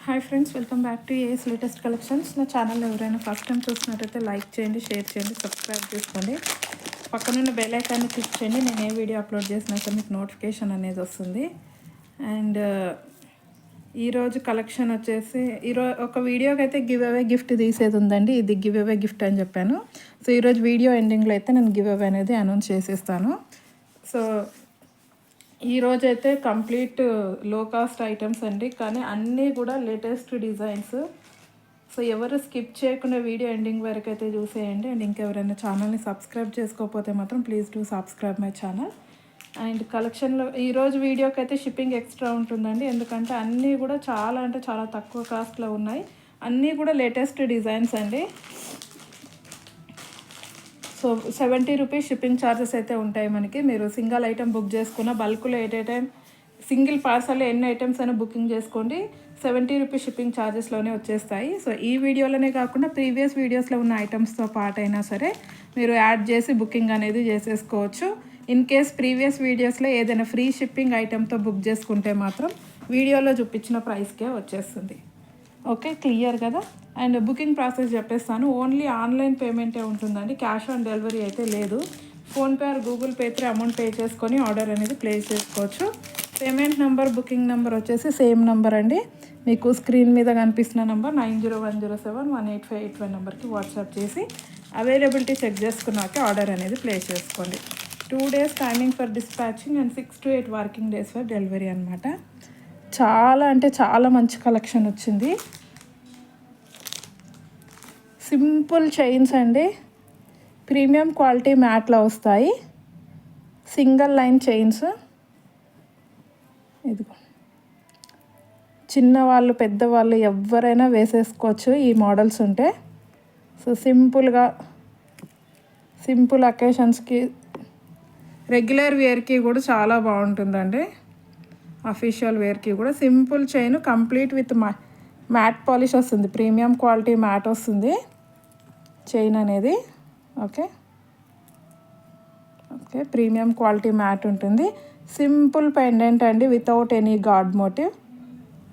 Hi friends, welcome back to AS latest collections. నా channel ఎవరైనా first time చూసినట్టయితే like చేయండి, షేర్ చేయండి, సబ్స్క్రైబ్ చేసుకోండి. పక్కనున్న బెల్ ఐకాన్ని క్లిక్ చేయండి. నేను ఏ వీడియో అప్లోడ్ చేసినా సరే మీకు నోటిఫికేషన్ అనేది వస్తుంది. అండ్ ఈరోజు కలెక్షన్ వచ్చేసి ఒక వీడియోకి అయితే గివ్ అవే గిఫ్ట్ తీసేది ఉందండి. ఇది గివ్ అవే గిఫ్ట్ అని చెప్పాను. సో ఈరోజు వీడియో ఎండింగ్లో అయితే నేను గివ్ అవే అనేది అనౌన్స్ చేసేస్తాను. సో ఈరోజైతే కంప్లీట్ లో కాస్ట్ ఐటమ్స్ అండి, కానీ అన్నీ కూడా లేటెస్ట్ డిజైన్స్. సో ఎవరు స్కిప్ చేయకుండా వీడియో ఎండింగ్ వరకు అయితే చూసేయండి. అండ్ ఇంకెవరైనా ఛానల్ని సబ్స్క్రైబ్ చేసుకోకపోతే మాత్రం please do subscribe my channel. And కలెక్షన్లో ఈరోజు వీడియోకి అయితే షిప్పింగ్ ఎక్స్ట్రా ఉంటుందండి, ఎందుకంటే అన్నీ కూడా చాలా అంటే చాలా తక్కువ కాస్ట్లో ఉన్నాయి. అన్నీ కూడా లేటెస్ట్ డిజైన్స్ అండి. సో 70 రూపీస్ షిప్పింగ్ ఛార్జెస్ అయితే ఉంటాయి మనకి. మీరు సింగిల్ ఐటెం బుక్ చేసుకున్న బల్క్లో ఏ టైం సింగిల్ పార్సల్లో ఎన్ని ఐటమ్స్ అయినా బుకింగ్ చేసుకోండి, 70 రూపీస్ షిప్పింగ్ ఛార్జెస్లోనే వచ్చేస్తాయి. సో ఈ వీడియోలోనే కాకుండా ప్రీవియస్ వీడియోస్లో ఉన్న ఐటమ్స్తో పాటు అయినా సరే మీరు యాడ్ చేసి బుకింగ్ అనేది చేసేసుకోవచ్చు. ఇన్ కేస్ ప్రీవియస్ వీడియోస్లో ఏదైనా ఫ్రీ షిప్పింగ్ ఐటెంతో బుక్ చేసుకుంటే మాత్రం వీడియోలో చూపించిన ప్రైస్కే వచ్చేస్తుంది. ఓకే, క్లియర్ కదా. అండ్ బుకింగ్ ప్రాసెస్ చెప్పేస్తాను. ఓన్లీ ఆన్లైన్ పేమెంటే ఉంటుందండి, క్యాష్ ఆన్ డెలివరీ అయితే లేదు. PhonePe are Google pay through amount pay చేసుకొని ఆర్డర్ అనేది ప్లేస్ చేసుకోవచ్చు. పేమెంట్ నెంబర్, బుకింగ్ నెంబర్ వచ్చేసి సేమ్ నెంబర్ అండి. మీకు స్క్రీన్ మీద కనిపిస్తున్న నెంబర్ 9010718585 నెంబర్కి వాట్సాప్ చేసి అవైలబిలిటీ చెక్ చేసుకున్నాక ఆర్డర్ అనేది ప్లేస్ చేసుకోండి. 2 days timing for dispatching and 6 to 8 working days for delivery అనమాట. చాలా అంటే చాలా మంచి కలెక్షన్ వచ్చింది. సింపుల్ చైన్స్ అండి, ప్రీమియం క్వాలిటీ మ్యాట్లో వస్తాయి. Single line chains. ఇదిగో చిన్నవాళ్ళు పెద్దవాళ్ళు ఎవరైనా వేసేసుకోవచ్చు ఈ మోడల్స్ ఉంటే. సో సింపుల్ అకేషన్స్కి, రెగ్యులర్ వేర్కి కూడా చాలా బాగుంటుందండి. అఫీషియల్ వేర్కి కూడా simple chain complete with matte polish వస్తుంది. ప్రీమియం క్వాలిటీ మ్యాట్ వస్తుంది చైన్ అనేది. ఓకే, ప్రీమియం క్వాలిటీ మ్యాట్ ఉంటుంది. సింపుల్ పెండెంట్ అండి, without any god motif.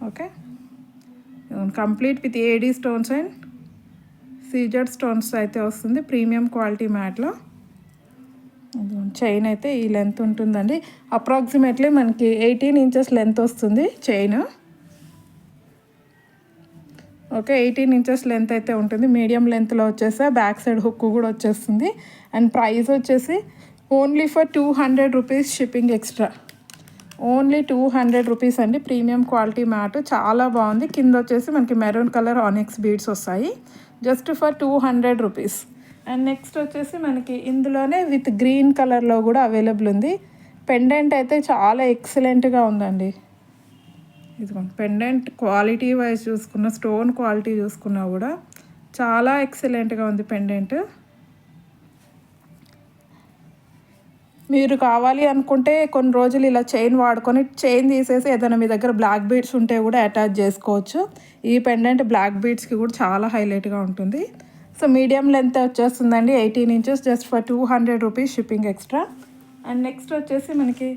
Okay, complete with AD stones and CZ stones అయితే వస్తుంది ప్రీమియం క్వాలిటీ మ్యాట్లో. చైన్ అయితే ఈ length ఉంటుందండి. అప్రాక్సిమేట్లీ మనకి 18 inches లెంత్ వస్తుంది చైన్. ఓకే, 18 inches లెంత్ అయితే ఉంటుంది. మీడియం లెంత్లో వచ్చేస్తే బ్యాక్ సైడ్ హుక్ కూడా వచ్చేస్తుంది. అండ్ ప్రైస్ వచ్చేసి only for 200 rupees shipping extra. Only 200 rupees అండి. ప్రీమియం క్వాలిటీ మ్యాట్ చాలా బాగుంది. కింద వచ్చేసి మనకి మెరూన్ కలర్ ఆనిక్స్ బీడ్స్ వస్తాయి, just for 200 rupees. And next వచ్చేసి మనకి ఇందులోనే విత్ గ్రీన్ కలర్లో కూడా అవైలబుల్ ఉంది. పెండెంట్ అయితే చాలా ఎక్సలెంట్గా ఉందండి. ఇదిగోండి, పెండెంట్ క్వాలిటీ వైజ్ చూసుకున్న, స్టోన్ క్వాలిటీ చూసుకున్నా కూడా చాలా ఎక్సలెంట్గా ఉంది పెండెంట్. మీరు కావాలి అనుకుంటే కొన్ని రోజులు ఇలా చైన్ వాడుకొని చైన్ తీసేసి ఏదైనా మీ దగ్గర బ్లాక్ బీడ్స్ ఉంటే కూడా అటాచ్ చేసుకోవచ్చు. ఈ పెండెంట్ బ్లాక్ బీడ్స్కి కూడా చాలా హైలైట్గా ఉంటుంది. సో మీడియం లెంత్ వచ్చేస్తుందండి, 18 inches, just for 200 rupees shipping extra. And next వచ్చేసి మనకి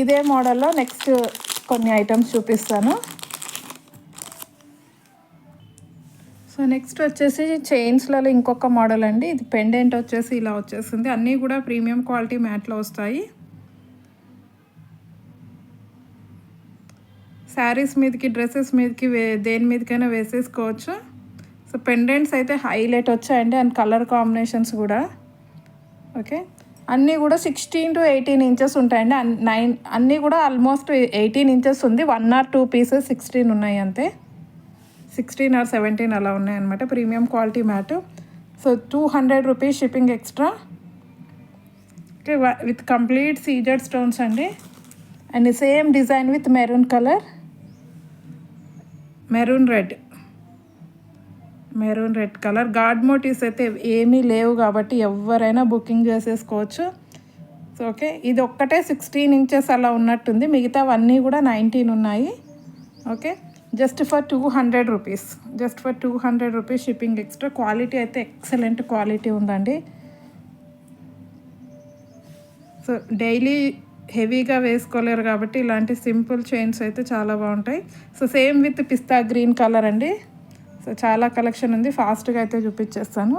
ఇదే మోడల్లో నెక్స్ట్ కొన్ని ఐటమ్స్ చూపిస్తాను. సో నెక్స్ట్ వచ్చేసి చైన్స్లలో ఇంకొక మోడల్ అండి. ఇది పెండెంట్ వచ్చేసి ఇలా వచ్చేస్తుంది. అన్నీ కూడా ప్రీమియం క్వాలిటీ మ్యాట్లో వస్తాయి. శారీస్ మీదకి, డ్రెస్సెస్ మీదకి, దేని మీదకైనా వేసేసుకోవచ్చు. సో పెండెంట్స్ అయితే హైలైట్ వచ్చాయండి. అండ్ కలర్ కాంబినేషన్స్ కూడా. ఓకే, అన్నీ కూడా 16 to 18 inches ఉంటాయండి. అన్నీ కూడా ఆల్మోస్ట్ 18 inches ఉంది. 1 or 2 pieces 16 ఉన్నాయి అంతే. 16 or 17 అలా ఉన్నాయన్నమాట. Premium quality matte. So 200 rupees shipping extra. Okay, with complete CZ stones అండి. And same design with maroon colour, maroon red colour. God motifs అయితే ఏమీ లేవు కాబట్టి ఎవరైనా బుకింగ్ చేసేసుకోవచ్చు. సో ఓకే, ఇది ఒక్కటే 16 inches అలా ఉన్నట్టుంది, మిగతావన్నీ కూడా 19 ఉన్నాయి. Okay, just for 200 rupees, just for 200 rupees shipping extra. Quality అయితే ఎక్సలెంట్ క్వాలిటీ ఉందండి. సో డైలీ హెవీగా వేసుకోలేరు కాబట్టి ఇలాంటి సింపుల్ చైన్స్ అయితే చాలా బాగుంటాయి. So same with pista green colour అండి. సో చాలా కలెక్షన్ ఉంది, ఫాస్ట్గా అయితే చూపించేస్తాను.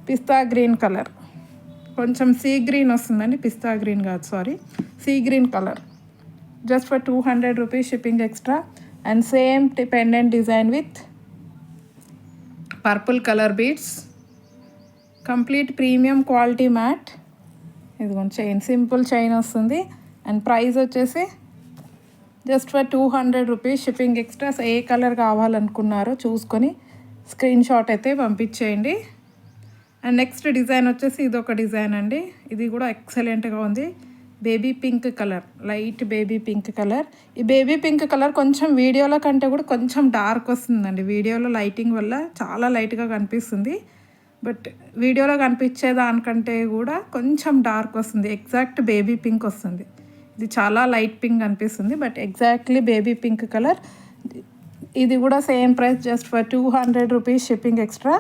పిస్తా గ్రీన్ కలర్, కొంచెం సీ గ్రీన్ వస్తుందండి, పిస్తా గ్రీన్ కాదు sorry, see green colour. Just for 200 rupees shipping extra. And same pendant design with purple colour beads, complete premium quality matte. ఇదిగోండి చైన్, సింపుల్ చైన్ వస్తుంది. అండ్ ప్రైస్ వచ్చేసి just for 200 rupees shipping extra. ఏ colour కావాలనుకున్నారో చూసుకొని screen shot అయితే పంపించేయండి. And next design వచ్చేసి ఇదొక డిజైన్ అండి, ఇది కూడా ఎక్సలెంట్గా ఉంది. Baby pink colour, light baby pink colour. ఈ బేబీ పింక్ కలర్ కొంచెం వీడియోలో కంటే కూడా కొంచెం డార్క్ వస్తుందండి. వీడియోలో లైటింగ్ వల్ల చాలా లైట్గా కనిపిస్తుంది, బట్ వీడియోలో కనిపించే దానికంటే కూడా కొంచెం డార్క్ వస్తుంది. ఎగ్జాక్ట్ బేబీ పింక్ వస్తుంది. ఇది చాలా లైట్ పింక్ అనిపిస్తుంది, but exactly baby pink colour. ఇది కూడా same price, just for 200 rupees shipping extra.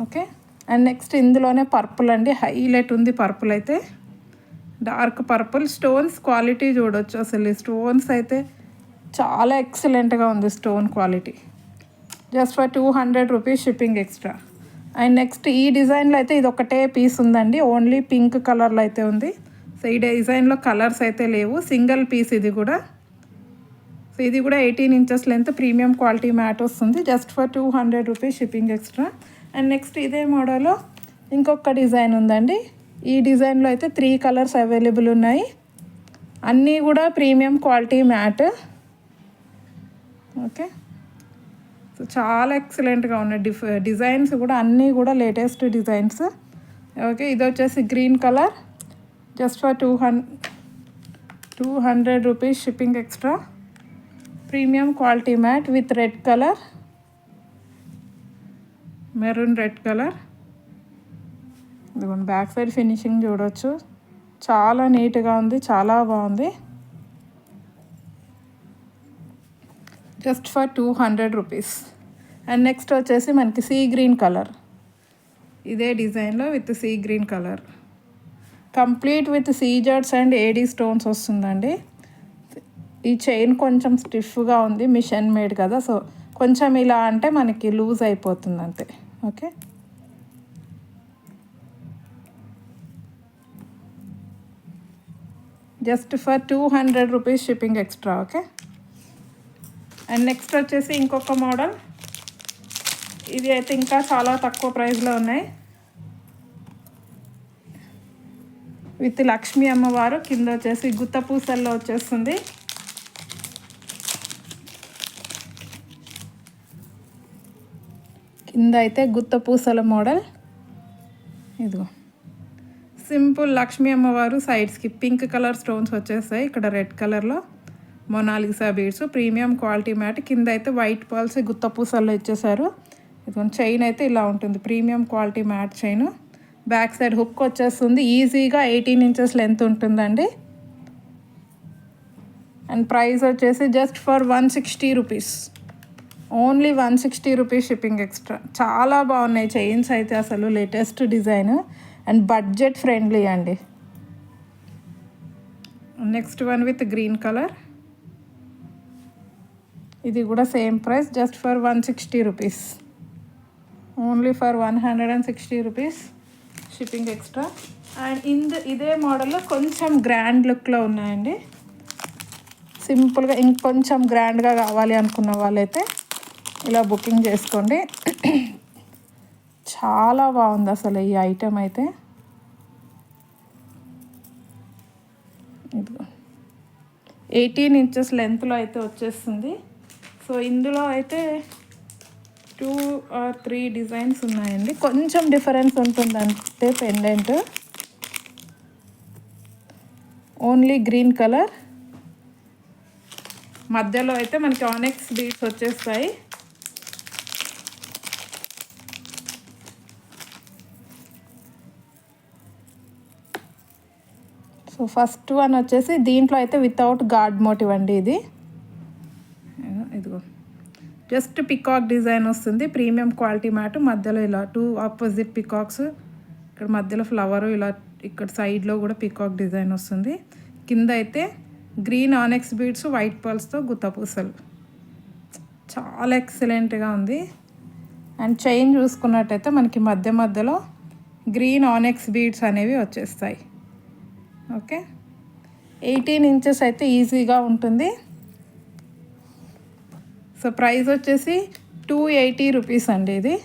Okay. And next ఇందులోనే పర్పుల్ అండి, హైలైట్ ఉంది పర్పుల్ అయితే, డార్క్ పర్పుల్. స్టోన్స్ క్వాలిటీ చూడొచ్చు, అసలు ఈ స్టోన్స్ అయితే చాలా ఎక్సలెంట్గా ఉంది stone quality. Just for 200 rupees shipping extra. And next ఈ డిజైన్లో అయితే ఇది ఒకటే పీస్ ఉందండి, ఓన్లీ పింక్ కలర్లో అయితే ఉంది. సో ఈ డిజైన్లో కలర్స్ అయితే లేవు, సింగిల్ పీస్ ఇది కూడా. సో ఇది కూడా 18 inches length, premium quality matte వస్తుంది. Just for 200 rupees shipping extra. And next ఇదే మోడల్లో ఇంకొక డిజైన్ ఉందండి. ఈ డిజైన్లో అయితే 3 కలర్స్ అవైలబుల్ ఉన్నాయి. అన్నీ కూడా premium quality mat. Okay. So చాలా ఎక్సలెంట్గా ఉన్నాయి. డిజైన్స్ కూడా అన్నీ కూడా లేటెస్ట్ డిజైన్స్. ఓకే. ఇది వచ్చేసి green colour, just for 200 rupees shipping extra. Premium quality matte with red colour, maroon red colour. ఇదిగోండి బ్యాక్ సైడ్ ఫినిషింగ్ చూడవచ్చు, చాలా నీట్గా ఉంది, చాలా బాగుంది. జస్ట్ ఫర్ 200 రూపీస్. అండ్ నెక్స్ట్ వచ్చేసి మనకి సీ గ్రీన్ కలర్, ఇదే డిజైన్లో with sea green colour, complete with సీజర్స్ అండ్ ఏడీ స్టోన్స్ వస్తుందండి. ఈ చైన్ కొంచెం స్టిఫ్గా ఉంది, మిషన్ మేడ్ కదా, సో కొంచెం ఇలా అంటే మనకి లూజ్ అయిపోతుంది అంతే. Okay. Just for 200 rupees shipping extra. Okay. And next వచ్చేసి ఇంకొక మోడల్, ఇది అయితే ఇంకా చాలా తక్కువ ప్రైస్లో ఉన్నాయి. విత్ లక్ష్మీ అమ్మవారు, కింద వచ్చేసి గుత్తపూసల్లో వచ్చేస్తుంది. కింద అయితే గుత్తపూసల మోడల్. ఇదిగో సింపుల్ లక్ష్మీ అమ్మవారు, సైడ్స్కి పింక్ కలర్ స్టోన్స్ వచ్చేస్తాయి, ఇక్కడ రెడ్ కలర్లో Mona Lisa beads, premium quality matte. కింద అయితే వైట్ పాల్స్ గుత్తపూసల్లో ఇచ్చేసారు. ఇదిగోండి చైన్ అయితే ఇలా ఉంటుంది, premium quality matte chain. Back side hook వచ్చేస్తుంది, ఈజీగా 18 ఇంచెస్ లెంత్ ఉంటుందండి. అండ్ ప్రైస్ వచ్చేసి just for 160 rupees, only 160 rupees shipping extra. చాలా బాగున్నాయి చైన్స్ అయితే, అసలు latest design and budget friendly అండి. Next one with green colour, ఇది కూడా same price, just for 160 rupees, only for 160 rupees shipping extra. And ఇదే మోడల్లో కొంచెం గ్రాండ్ లుక్లో ఉన్నాయండి. సింపుల్గా ఇంకొంచెం గ్రాండ్గా కావాలి అనుకున్న వాళ్ళైతే ఇలా బుకింగ్ చేసుకోండి. చాలా బాగుంది అసలు ఈ ఐటెం అయితే. ఇదిగో 18 ఇంచెస్ లెంత్లో అయితే వచ్చేస్తుంది. సో ఇందులో అయితే 2 or 3 డిజైన్స్ ఉన్నాయండి, కొంచెం డిఫరెన్స్ ఉంటుంది అంతే. పెండెంట్ ఓన్లీ గ్రీన్ కలర్, మధ్యలో అయితే మనకి ఆనెక్స్ బీడ్స్ వచ్చేస్తాయి. సో ఫస్ట్ వన్ వచ్చేసి దీంట్లో అయితే వితౌట్ గాడ్ మోటివ్ అండి. ఇది ఇదిగో జస్ట్ పికాక్ డిజైన్ వస్తుంది, ప్రీమియం క్వాలిటీ మ్యాట్. మధ్యలో ఇలా 2 ఆపోజిట్ పికాక్స్, ఇక్కడ మధ్యలో ఫ్లవరు, ఇలా ఇక్కడ సైడ్లో కూడా పికాక్ డిజైన్ వస్తుంది. కింద అయితే గ్రీన్ ఆనెక్స్ బీడ్స్ వైట్ పర్ల్స్తో గుత్తపూసలు, చాలా ఎక్సలెంట్గా ఉంది. అండ్ చైన్ చూసుకున్నట్టయితే మనకి మధ్య మధ్యలో గ్రీన్ ఆనెక్స్ బీడ్స్ అనేవి వచ్చేస్తాయి. ఓకే, 18 ఇంచెస్ అయితే ఈజీగా ఉంటుంది. సో ప్రైస్ వచ్చేసి 280 రూపీస్ అండి. ఇది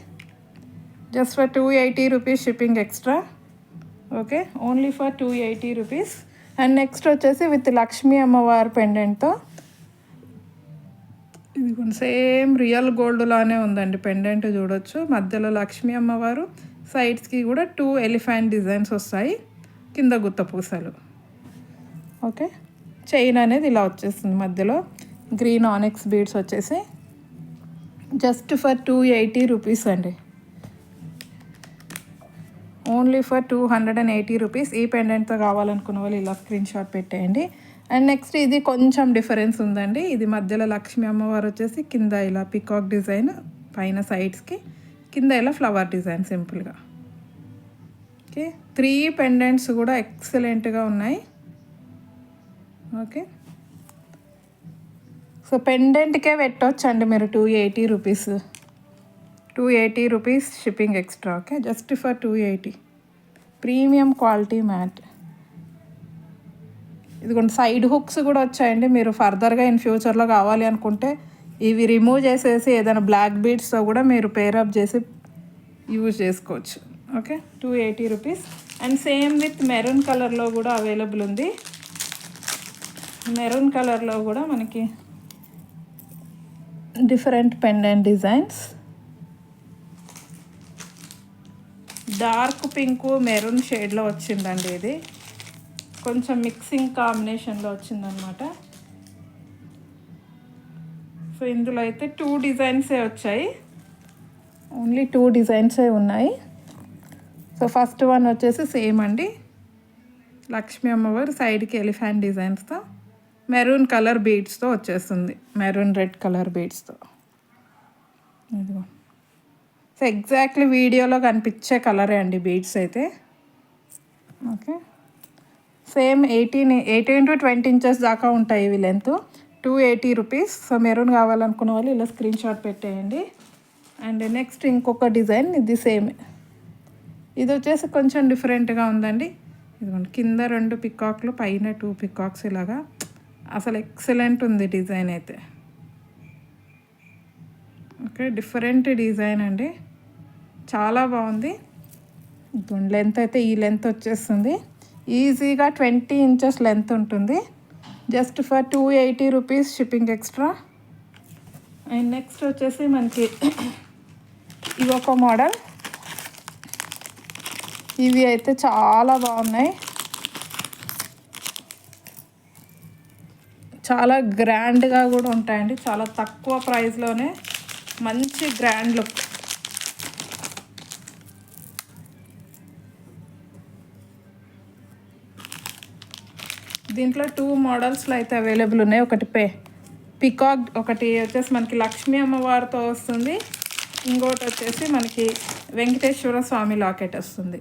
just for 280 rupees shipping extra. Okay, only for 280 rupees. And next వచ్చేసి విత్ లక్ష్మీ అమ్మవారి పెండెంట్తో, ఇది కొంచెం సేమ్ రియల్ గోల్డ్ లానే ఉందండి. పెండెంట్ చూడొచ్చు, మధ్యలో లక్ష్మీ అమ్మవారు, సైడ్స్కి కూడా 2 ఎలిఫెంట్ డిజైన్స్ వస్తాయి, కింద గుత్తపూసలు. ఓకే, చైన్ అనేది ఇలా వచ్చేస్తుంది, మధ్యలో గ్రీన్ ఆనెక్స్ బీడ్స్ వచ్చేసి జస్ట్ ఫర్ 280 రూపీస్ అండి. Only for 280 rupees. ఈ పెండెంట్తో కావాలనుకున్న వాళ్ళు ఇలా స్క్రీన్ షాట్ పెట్టేయండి. అండ్ నెక్స్ట్ ఇది కొంచెం డిఫరెన్స్ ఉందండి. ఇది మధ్యలో లక్ష్మీ అమ్మవారు వచ్చేసి కింద ఇలా పికాక్ డిజైన్, పైన సైడ్స్కి కింద ఇలా ఫ్లవర్ డిజైన్ సింపుల్గా. ఓకే, 3 పెండెంట్స్ కూడా ఎక్సలెంట్గా ఉన్నాయి. ఓకే, సో పెండెంట్కే పెట్టొచ్చండి మీరు 280 rupees. 280 rupees shipping extra. Okay, just for 280. Premium quality matte. ఇదిగోండి సైడ్ హుక్స్ కూడా వచ్చాయండి. మీరు ఫర్దర్గా ఇన్ ఫ్యూచర్లో కావాలి అనుకుంటే ఇవి రిమూవ్ చేసేసి ఏదైనా బ్లాక్ బీడ్స్తో కూడా మీరు పేరప్ చేసి యూజ్ చేసుకోవచ్చు. Okay, 280 rupees. And same with maroon కలర్లో కూడా అవైలబుల్ ఉంది. మెరూన్ కలర్లో కూడా మనకి different pendant designs. Dark pink maroon షేడ్లో వచ్చిందండి. ఇది కొంచెం మిక్సింగ్ కాంబినేషన్లో వచ్చిందనమాట. సో ఇందులో అయితే 2 డిజైన్సే వచ్చాయి, ఓన్లీ 2 డిజైన్సే ఉన్నాయి. సో ఫస్ట్ వన్ వచ్చేసి సేమ్ అండి, లక్ష్మీ అమ్మవారు సైడ్కి ఎలిఫెంట్ డిజైన్స్తో మెరూన్ కలర్ బీడ్స్తో వచ్చేస్తుంది, మెరూన్ రెడ్ కలర్ బీడ్స్తో. ఇదిగో సో ఎగ్జాక్ట్లీ వీడియోలో కనిపించే కలరే అండి బీడ్స్ అయితే. ఓకే, సేమ్ 18 to 20 ఇంచెస్ దాకా ఉంటాయి ఇవి లెంత్. 280 రూపీస్. సో మెరూన్ కావాలనుకున్న వాళ్ళు ఇలా స్క్రీన్ షాట్ పెట్టేయండి. అండ్ నెక్స్ట్ ఇంకొక డిజైన్, ఇది సేమ్. ఇది వచ్చేసి కొంచెం డిఫరెంట్గా ఉందండి. ఇదిగోండి కింద 2 పికాక్లు, పైన 2 పికాక్స్, ఇలాగా అసలు ఎక్సలెంట్ ఉంది డిజైన్ అయితే. ఓకే, డిఫరెంట్ డిజైన్ అండి, చాలా బాగుంది. లెంత్ అయితే ఈ లెంత్ వచ్చేస్తుంది, ఈజీగా 20 ఇంచెస్ లెంత్ ఉంటుంది. Just for 280 rupees shipping extra. And next వచ్చేసి మనకి ఇవి ఒక మోడల్. ఇవి అయితే చాలా బాగున్నాయి, చాలా గ్రాండ్గా కూడా ఉంటాయండి. చాలా తక్కువ ప్రైస్లోనే మంచి గ్రాండ్ లుక్. దీంట్లో 2 మోడల్స్లో అయితే అవైలబుల్ ఉన్నాయి. ఒకటి పికాక్, ఒకటి వచ్చేసి మనకి లక్ష్మీ అమ్మవారితో వస్తుంది, ఇంకోటి వచ్చేసి మనకి వెంకటేశ్వర స్వామి లాకెట్ వస్తుంది.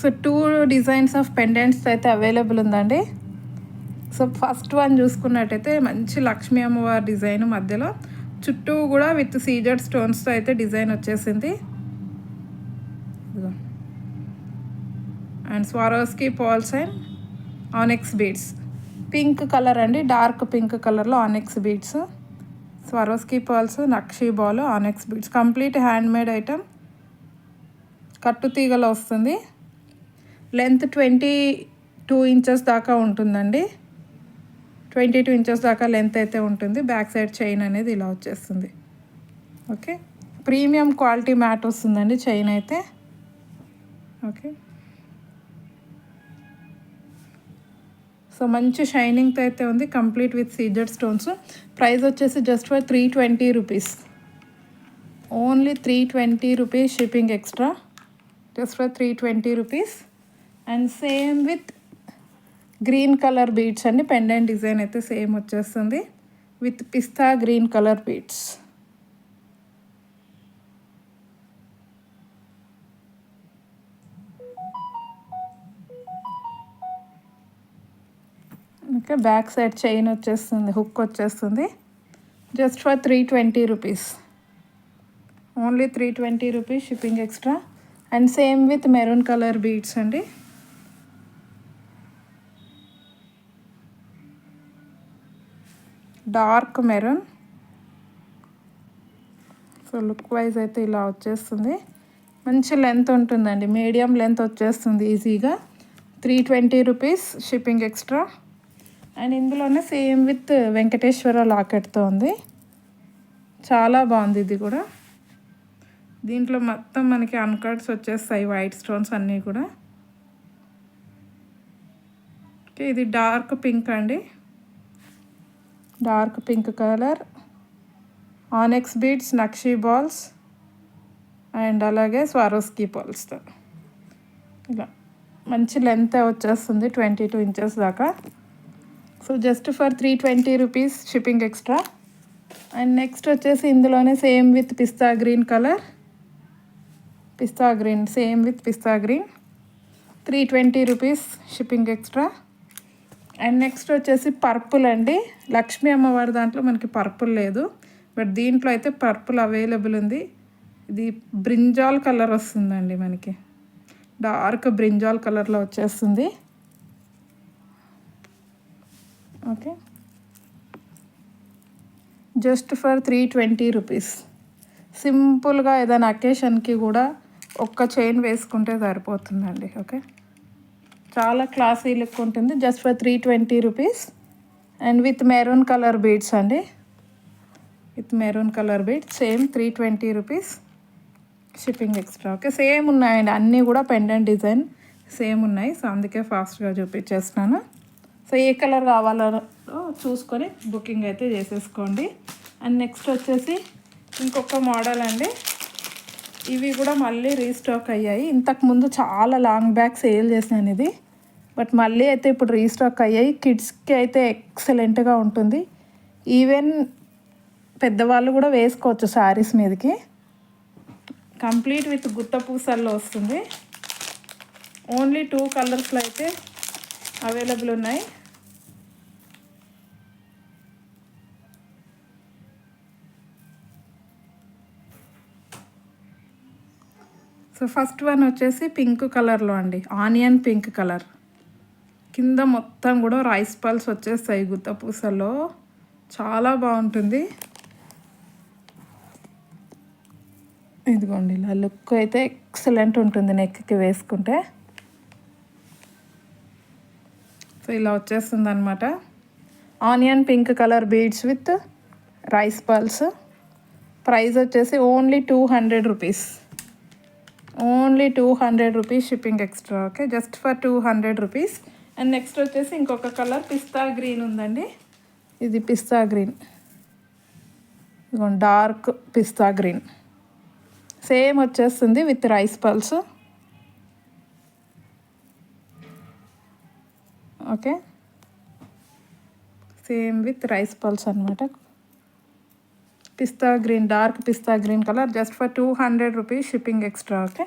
సో 2 డిజైన్స్ ఆఫ్ పెండెంట్స్ అయితే అవైలబుల్ ఉందండి. సో ఫస్ట్ వన్ చూసుకున్నట్టయితే మంచి లక్ష్మీ అమ్మవారి డిజైన్, మధ్యలో చుట్టూ కూడా విత్ సీజెడ్ స్టోన్స్తో అయితే డిజైన్ వచ్చేసింది. And Swarovski pearls and onyx beads, pink colour అండి, డార్క్ పింక్ కలర్లో ఆనెక్స్ బీడ్స్, స్వారోస్కి పర్ల్స్, నక్షీ ball, onyx beads. Complete handmade item, కట్టు తీగలో వస్తుంది. లెంత్ 22 ఇంచెస్ దాకా ఉంటుందండి. 22 ఇంచెస్ దాకా లెంత్ అయితే ఉంటుంది. బ్యాక్ సైడ్ చైన్ అనేది ఇలా వచ్చేస్తుంది. ఓకే, ప్రీమియం క్వాలిటీ మ్యాట్ వస్తుందండి చైన్ అయితే. ఓకే, సో మంచి షైనింగ్తో అయితే ఉంది, complete with CZ stones. Price వచ్చేసి just for 320 rupees. Only 320 rupees shipping extra, just for 320 rupees. And same with green colour beads అండి. పెండెంట్ డిజైన్ అయితే సేమ్ వచ్చేస్తుంది with pista green colour beads. Okay, back side chain వచ్చేస్తుంది, hook వచ్చేస్తుంది. Just for 320 rupees, only 320 rupees shipping extra. And same with maroon colour beads అండి. Dark maroon. So look wise అయితే ఇలా వచ్చేస్తుంది. మంచి లెంత్ ఉంటుందండి, మీడియం లెంత్ వచ్చేస్తుంది ఈజీగా. 320 రూపీస్ షిప్పింగ్ ఎక్స్ట్రా. అండ్ ఇందులోనే సేమ్ విత్ వెంకటేశ్వర లాకెట్తో ఉంది. చాలా బాగుంది ఇది కూడా. దీంట్లో మొత్తం మనకి అన్కట్స్ వచ్చేస్తాయి, వైట్ స్టోన్స్ అన్నీ కూడా. ఓకే, ఇది డార్క్ పింక్ అండి, dark pink colour. ఆనెక్స్ beads, nakshi balls and అలాగే స్వారోస్కీ బాల్స్తో ఇలా మంచి లెంత్ వచ్చేస్తుంది, 22 ఇంచెస్ దాకా. So just for 320 rupees shipping extra. And next వచ్చేసి ఇందులోనే same with pista green colour, pista green, same with pista green, 320 rupees shipping extra. And next వచ్చేసి purple అండి. లక్ష్మీ అమ్మవారి దాంట్లో మనకి పర్పుల్ లేదు, బట్ దీంట్లో అయితే పర్పుల్ అవైలబుల్ ఉంది. ఇది బ్రింజాల్ కలర్ వస్తుందండి మనకి, డార్క్ బ్రింజాల్ కలర్లో వచ్చేస్తుంది. Okay, just for 320 rupees. సింపుల్గా ఏదైనా అకేషన్కి కూడా ఒక్క చైన్ వేసుకుంటే సరిపోతుందండి. ఓకే, చాలా క్లాసీ లుక్ ఉంటుంది. Just for 320 rupees. And with maroon colour beads అండి, with maroon colour beads, same 320 rupees shipping extra. Okay, same ఉన్నాయండి అన్నీ కూడా, పెండెంట్ డిజైన్ సేమ్ ఉన్నాయి. సో అందుకే ఫాస్ట్గా చూపించేస్తున్నాను. సో ఏ కలర్ కావాలో చూసుకొని బుకింగ్ అయితే చేసేసుకోండి. అండ్ నెక్స్ట్ వచ్చేసి ఇంకొక మోడల్ అండి. ఇవి కూడా మళ్ళీ రీస్టాక్ అయ్యాయి. ఇంతకుముందు చాలా లాంగ్ బ్యాక్ సేల్ చేశాను ఇది, బట్ మళ్ళీ అయితే ఇప్పుడు రీస్టాక్ అయ్యాయి. కిడ్స్కి అయితే ఎక్సలెంట్గా ఉంటుంది. ఈవెన్ పెద్దవాళ్ళు కూడా వేసుకోవచ్చు శారీస్ మీదకి. కంప్లీట్ విత్ గుట్ట పూసల్లో వస్తుంది. ఓన్లీ 2 కలర్స్లో అయితే అవైలబుల్ ఉన్నాయి. సో ఫస్ట్ వన్ వచ్చేసి పింక్ కలర్లో అండి, ఆనియన్ పింక్ కలర్. కింద మొత్తం కూడా రైస్ పల్స్ వచ్చేస్తాయి గుత్త పూసల్లో, చాలా బాగుంటుంది. ఇదిగోండి, ఇలా లుక్ అయితే ఎక్సలెంట్ ఉంటుంది నెక్కి వేసుకుంటే. సో ఇలా వచ్చేస్తుంది అనమాట. Onion pink colour beads with rice pearls. Price వచ్చేసి only 200 rupees, only 200 rupees shipping extra. Okay, just for 200 rupees. And next వచ్చేసి ఇంకొక కలర్ పిస్తా గ్రీన్ ఉందండి. ఇది పిస్తా గ్రీన్, ఇదిగోండి డార్క్ పిస్తా గ్రీన్, సేమ్ వచ్చేస్తుంది with rice pearls. Okay, same with rice pearls అనమాట. Pista green, dark pista green colour, just for 200 rupees shipping extra. Okay,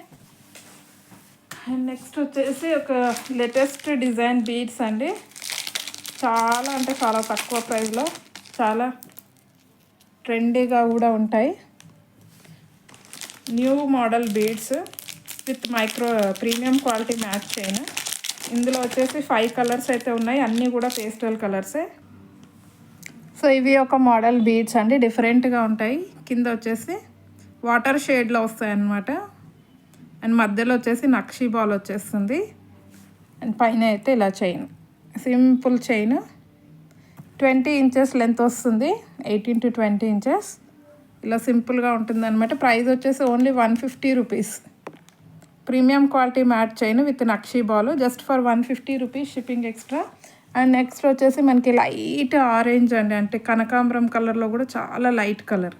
and next వచ్చేసి ఒక latest design beads అండి. చాలా అంటే చాలా తక్కువ ప్రైస్లో, చాలా ట్రెండీగా కూడా ఉంటాయి. New model beads with micro premium quality match chain. ఇందులో వచ్చేసి 5 కలర్స్ అయితే ఉన్నాయి, అన్నీ కూడా పేస్టల్ కలర్సే. సో ఇవి ఒక మోడల్ బీడ్స్ అండి, డిఫరెంట్గా ఉంటాయి. కింద వచ్చేసి వాటర్ షేడ్లో వస్తాయి అన్నమాట. అండ్ మధ్యలో వచ్చేసి నక్షీ బాల్ వచ్చేస్తుంది. అండ్ పైన అయితే ఇలా chain, simple chain, 20 inches length వస్తుంది, 18 to 20 ఇంచెస్. ఇలా సింపుల్గా ఉంటుంది అనమాట. ప్రైస్ వచ్చేసి only 150 rupees. Premium quality matte chain with nakshi ball, just for 150 rupees shipping extra. And next వచ్చేసి మనకి లైట్ ఆరెంజ్ అండి, అంటే కనకాంబరం కలర్లో కూడా చాలా లైట్ కలర్.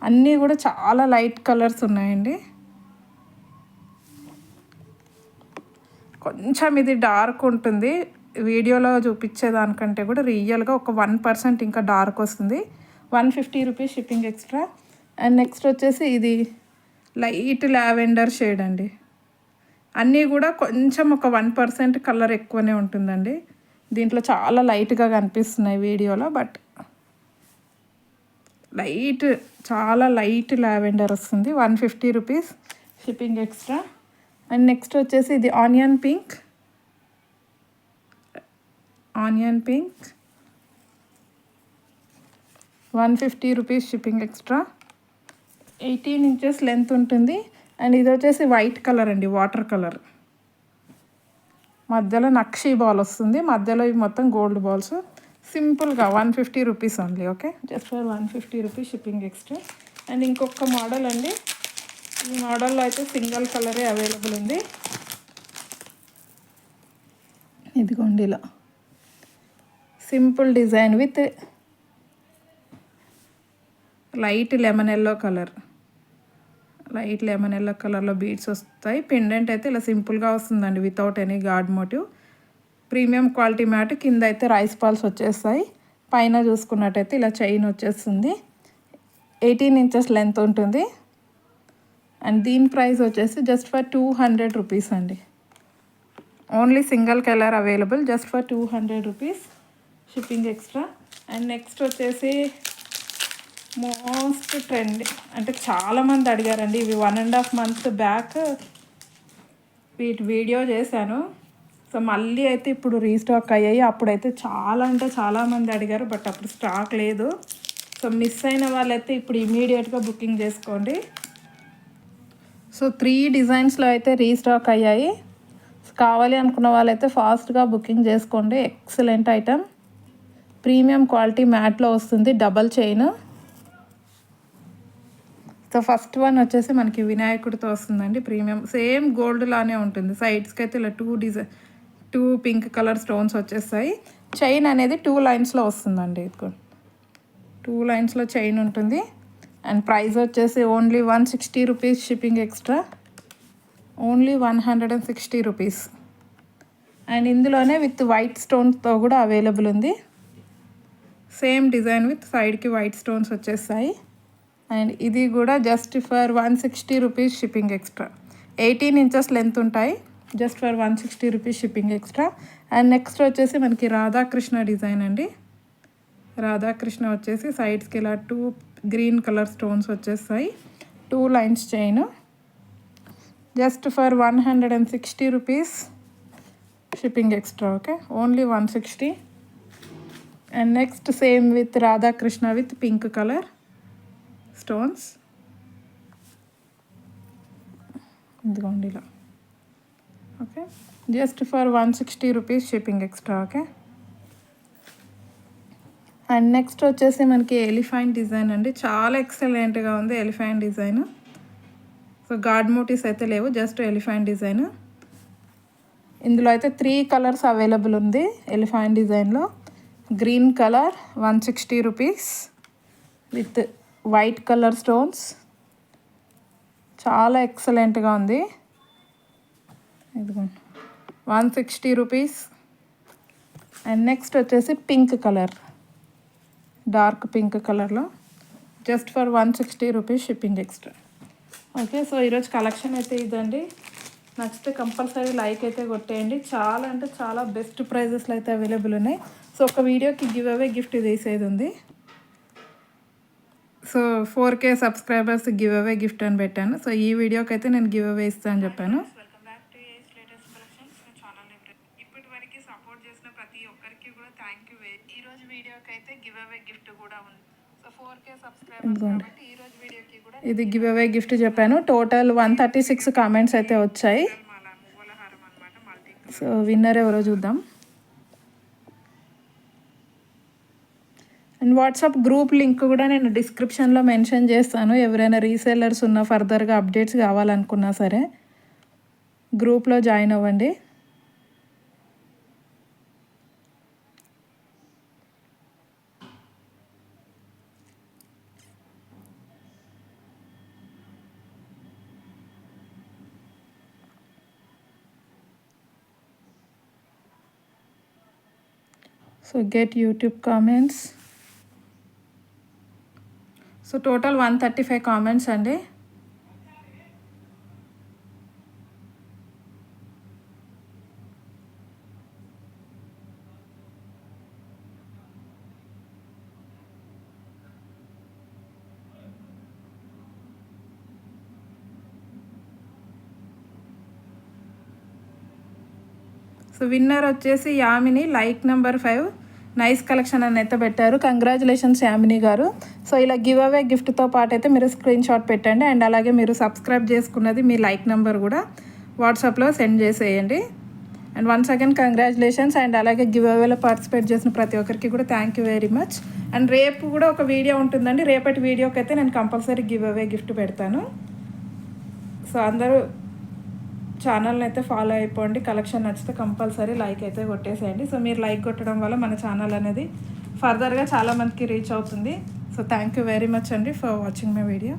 అన్నీ కూడా చాలా లైట్ కలర్స్ ఉన్నాయండి. కొంచెం ఇది డార్క్ ఉంటుంది, వీడియోలో చూపించేదానికంటే కూడా రియల్గా ఒక 1% ఇంకా డార్క్ వస్తుంది. 150 rupees shipping extra. And next వచ్చేసి ఇది లైట్ లావెండర్ షేడ్ అండి, అన్నీ కూడా కొంచెం ఒక 1% కలర్ ఎక్కువనే ఉంటుందండి. దీంట్లో చాలా లైట్గా కనిపిస్తున్నాయి వీడియోలో, బట్ చాలా లైట్ లావెండర్ వస్తుంది. 150 rupees shipping extra. And next వచ్చేసి ఇది onion pink 150 rupees shipping extra. 18 inches length ఉంటుంది. అండ్ ఇది వచ్చేసి వైట్ కలర్ అండి, వాటర్ కలర్. మధ్యలో నక్షీ బాల్ వస్తుంది, మధ్యలో ఇవి మొత్తం గోల్డ్ బాల్స్. సింపుల్గా 150 rupees only. Okay, just for 150 rupees shipping extra. And ఇంకొక మోడల్ అండి, ఈ మోడల్లో అయితే సింగిల్ కలరే అవైలబుల్ ఉంది. ఇదిగోండి ఇలా simple design with light lemon yellow కలర్లో బీడ్స్ వస్తాయి. పెండెంట్ అయితే ఇలా సింపుల్గా వస్తుందండి, without any god motif. Premium quality matte. కింద అయితే రైస్ పాల్స్ వచ్చేస్తాయి. పైన చూసుకున్నట్టయితే ఇలా చైన్ వచ్చేస్తుంది. 18 ఇంచెస్ లెంత్ ఉంటుంది. అండ్ దీని ప్రైస్ వచ్చేసి జస్ట్ ఫర్ 200 రూపీస్ అండి. Only single colour available, just for 200 rupees shipping extra. And next వచ్చేసి మోస్ట్ ట్రెండ్, అంటే చాలామంది అడిగారండి. ఇవి 1.5 months బ్యాక్ వీటి వీడియో చేశాను. సో మళ్ళీ అయితే ఇప్పుడు రీస్టాక్ అయ్యాయి. అప్పుడైతే చాలామంది అడిగారు, బట్ అప్పుడు స్టాక్ లేదు. సో మిస్ అయిన వాళ్ళైతే ఇప్పుడు ఇమీడియట్గా బుకింగ్ చేసుకోండి. సో 3 డిజైన్స్లో అయితే రీస్టాక్ అయ్యాయి. కావాలి అనుకున్న వాళ్ళైతే ఫాస్ట్గా బుకింగ్ చేసుకోండి. ఎక్సలెంట్ ఐటమ్, ప్రీమియం క్వాలిటీ మ్యాట్లో వస్తుంది, double chain. So first one వచ్చేసి మనకి వినాయకుడితో వస్తుందండి, ప్రీమియం. సేమ్ గోల్డ్ లానే ఉంటుంది. సైడ్స్కి అయితే ఇలా 2 పింక్ కలర్ స్టోన్స్ వచ్చేస్తాయి. చైన్ అనేది 2 లైన్స్లో వస్తుందండి. 2 లైన్స్లో చైన్ ఉంటుంది. అండ్ ప్రైస్ వచ్చేసి only 160 rupees shipping extra. Only 160 rupees. And ఇందులోనే విత్ వైట్ స్టోన్స్తో కూడా అవైలబుల్ ఉంది. సేమ్ డిజైన్ విత్ సైడ్కి వైట్ స్టోన్స్ వచ్చేస్తాయి. అండ్ ఇది కూడా just for 160 rupees shipping extra. 18 inches length ఉంటాయి, just for 160 rupees shipping extra. And next వచ్చేసి మనకి రాధాకృష్ణ డిజైన్ అండి. రాధాకృష్ణ వచ్చేసి సైడ్స్కి ఇలా 2 గ్రీన్ కలర్ స్టోన్స్ వచ్చేస్తాయి. 2 lines chain, just for 160 rupees shipping extra. Okay, only 160. And next same with Radhakrishna with pink colour stones. ఇదిగోండి ఇలా. Okay, just for 160 rupees shipping extra. Okay. And next వచ్చేసి మనకి ఎలిఫెంట్ డిజైన్ అండి. చాలా ఎక్సలెంట్గా ఉంది elephant design. So god motifs అయితే లేవు, జస్ట్ ఎలిఫెంట్ డిజైన్. ఇందులో అయితే 3 కలర్స్ అవైలబుల్ ఉంది ఎలిఫెంట్ డిజైన్లో. Green colour 160 rupees with white colour stones. చాలా ఎక్సలెంట్గా ఉంది. ఇదిగోండి 160 రూపీస్. అండ్ నెక్స్ట్ వచ్చేసి పింక్ కలర్, డార్క్ పింక్ కలర్లో, just for 160 rupees shipping extra. Okay, so ఈరోజు కలెక్షన్ అయితే ఇదండి. నచ్చితే కంపల్సరీ లైక్ అయితే కొట్టేయండి. చాలా అంటే చాలా బెస్ట్ ప్రైజెస్లో అయితే అవైలబుల్ ఉన్నాయి. సో ఒక వీడియోకి గివ్ అవే గిఫ్ట్ తీసేది ఉంది. So 4K subscribers give away gift అని పెట్టాను. సో ఈ వీడియోకి అయితే నేను గివ్ అవే ఇస్తాను అని చెప్పాను. ఇప్పటివరకు సపోర్ట్ చేసిన ప్రతి ఒక్కరికి కూడా థ్యాంక్ యూ. ఈరోజు వీడియోకి అయితే గివ్ అవే గిఫ్ట్ కూడా ఉంది. సో 4K సబ్స్క్రైబర్స్ కాబట్టి ఈరోజు వీడియోకి కూడా ఇది గివ్ అవే గిఫ్ట్ చెప్పాను. టోటల్ 136 కామెంట్స్ అయితే వచ్చాయి. సో విన్నర్ ఎవరో చూద్దాం. అండ్ వాట్సాప్ గ్రూప్ లింక్ కూడా నేను డిస్క్రిప్షన్లో మెన్షన్ చేస్తాను. ఎవరైనా రీసేలర్స్ ఉన్న ఫర్దర్గా అప్డేట్స్ కావాలనుకున్నా సరే గ్రూప్లో జాయిన్ అవ్వండి. So get YouTube comments. So total 135 comments అండి. సో విన్నర్ వచ్చేసి Yamini like number 5 nice collection అని అయితే పెట్టారు. కంగ్రాచులేషన్స్ యామిని గారు. సో ఇలా గివ్ అవే గిఫ్ట్తో పాటు అయితే మీరు స్క్రీన్ షాట్ పెట్టండి. అండ్ అలాగే మీరు సబ్స్క్రైబ్ చేసుకున్నది మీ లైక్ నెంబర్ కూడా వాట్సాప్లో సెండ్ చేసేయండి. And once again congratulations. And అలాగే గివ్ అవేలో పార్టిసిపేట్ చేసిన ప్రతి ఒక్కరికి కూడా thank you very much. And రేపు కూడా ఒక వీడియో ఉంటుందండి. రేపటి వీడియోకి అయితే నేను కంపల్సరీ గివ్ అవే గిఫ్ట్ పెడతాను. సో అందరూ ఛానల్ని అయితే ఫాలో అయిపోండి. కలెక్షన్ నచ్చితే కంపల్సరీ లైక్ అయితే కొట్టేసేయండి. సో మీరు లైక్ కొట్టడం వల్ల మన ఛానల్ అనేది ఫర్దర్గా చాలామందికి రీచ్ అవుతుంది. So thank you very much అండి ఫర్ వాచింగ్ మై వీడియో.